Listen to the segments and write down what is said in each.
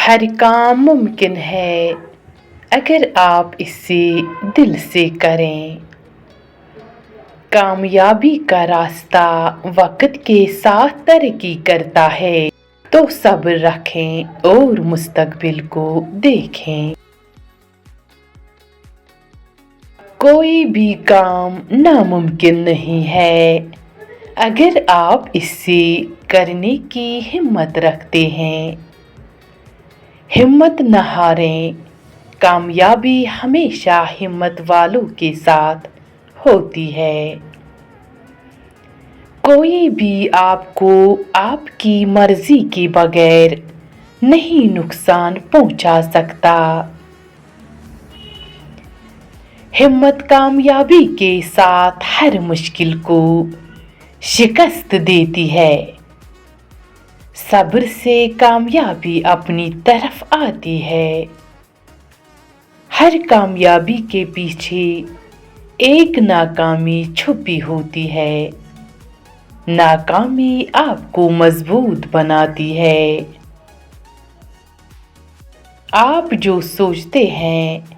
हर काम मुमकिन है अगर आप इसे दिल से करें। कामयाबी का रास्ता वक्त के साथ तरक्की करता है, तो सब्र रखें और मुस्तकबिल को देखें। कोई भी काम नामुमकिन नहीं है अगर आप इसे करने की हिम्मत रखते हैं। हिम्मत न हारें, कामयाबी हमेशा हिम्मत वालों के साथ होती है। कोई भी आपको आपकी मर्जी के बगैर नहीं नुकसान पहुंचा सकता। हिम्मत कामयाबी के साथ हर मुश्किल को शिकस्त देती है। सब्र से कामयाबी अपनी तरफ आती है। हर कामयाबी के पीछे एक नाकामी छुपी होती है। नाकामी आपको मजबूत बनाती है। आप जो सोचते हैं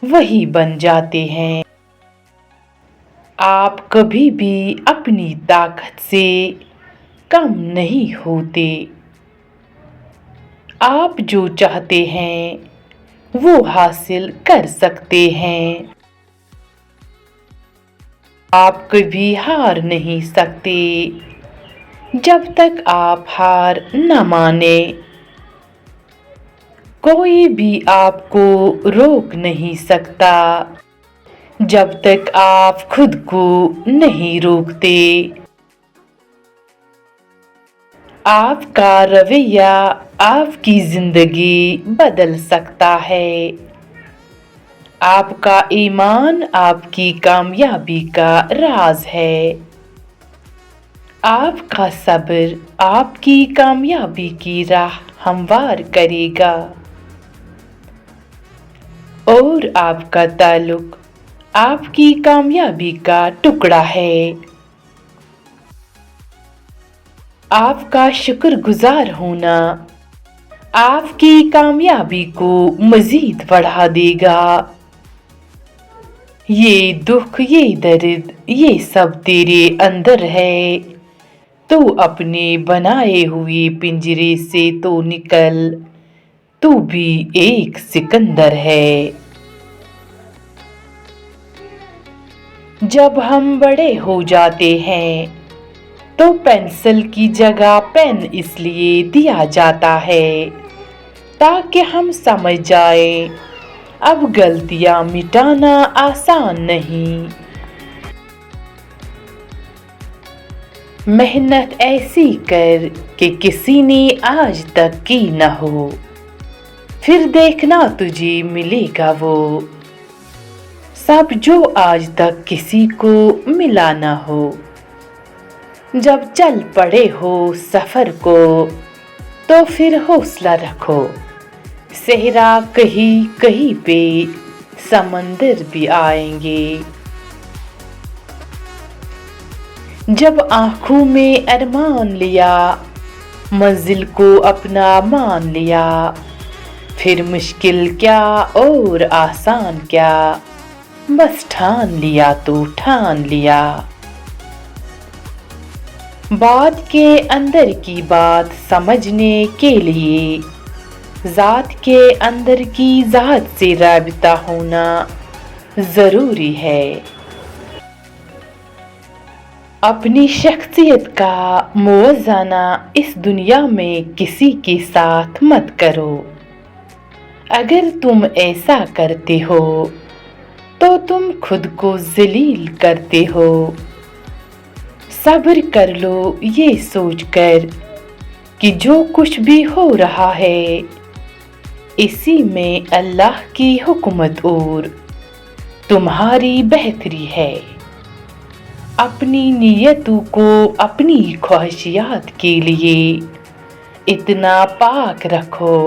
वही बन जाते हैं। आप कभी भी अपनी ताकत से कम नहीं होते। आप जो चाहते हैं वो हासिल कर सकते हैं। आप कभी हार नहीं सकते जब तक आप हार न माने। कोई भी आपको रोक नहीं सकता जब तक आप खुद को नहीं रोकते। आपका रवैया आपकी जिंदगी बदल सकता है। आपका ईमान आपकी कामयाबी का राज है। आपका सब्र आपकी कामयाबी की राह हमवार करेगा। और आपका ताल्लुक आपकी कामयाबी का टुकड़ा है। आपका शुक्रगुजार होना आपकी कामयाबी को मजीद बढ़ा देगा। ये दुख, ये दर्द, ये सब तेरे अंदर है। तू अपने बनाए हुए पिंजरे से तो निकल, तू भी एक सिकंदर है। जब हम बड़े हो जाते हैं तो पेंसिल की जगह पेन इसलिए दिया जाता है ताकि हम समझ जाएं अब गलतियां मिटाना आसान नहीं। मेहनत ऐसी कर कि किसी ने आज तक की न हो, फिर देखना तुझे मिलेगा वो सब जो आज तक किसी को मिला न हो। जब चल पड़े हो सफर को तो फिर हौसला रखो। सहरा कहीं कहीं पे समंदर भी आएंगे। जब आंखों में अरमान लिया, मंजिल को अपना मान लिया, फिर मुश्किल क्या और आसान क्या, बस ठान लिया तो ठान लिया। बात के अंदर की बात समझने के लिए जात के अंदर की जात से राबिता होना जरूरी है। अपनी शख्सियत का मुवज़्ज़ना इस दुनिया में किसी के साथ मत करो। अगर तुम ऐसा करते हो तो तुम खुद को ज़लील करते हो। सब्र कर लो ये सोचकर कि जो कुछ भी हो रहा है इसी में अल्लाह की हुकूमत और तुम्हारी बेहतरी है। अपनी नीयतों को अपनी ख्वाहिशात के लिए इतना पाक रखो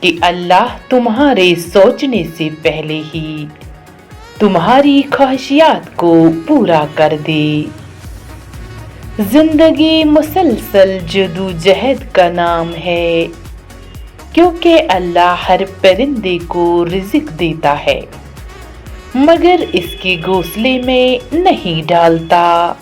कि अल्लाह तुम्हारे सोचने से पहले ही तुम्हारी ख्वाहिशात को पूरा कर दे। जिंदगी मुसलसल जदोजहद का नाम है। کیونکہ اللہ ہر پرندے کو رزق دیتا ہے مگر اس کے گھونسلے میں نہیں ڈالتا۔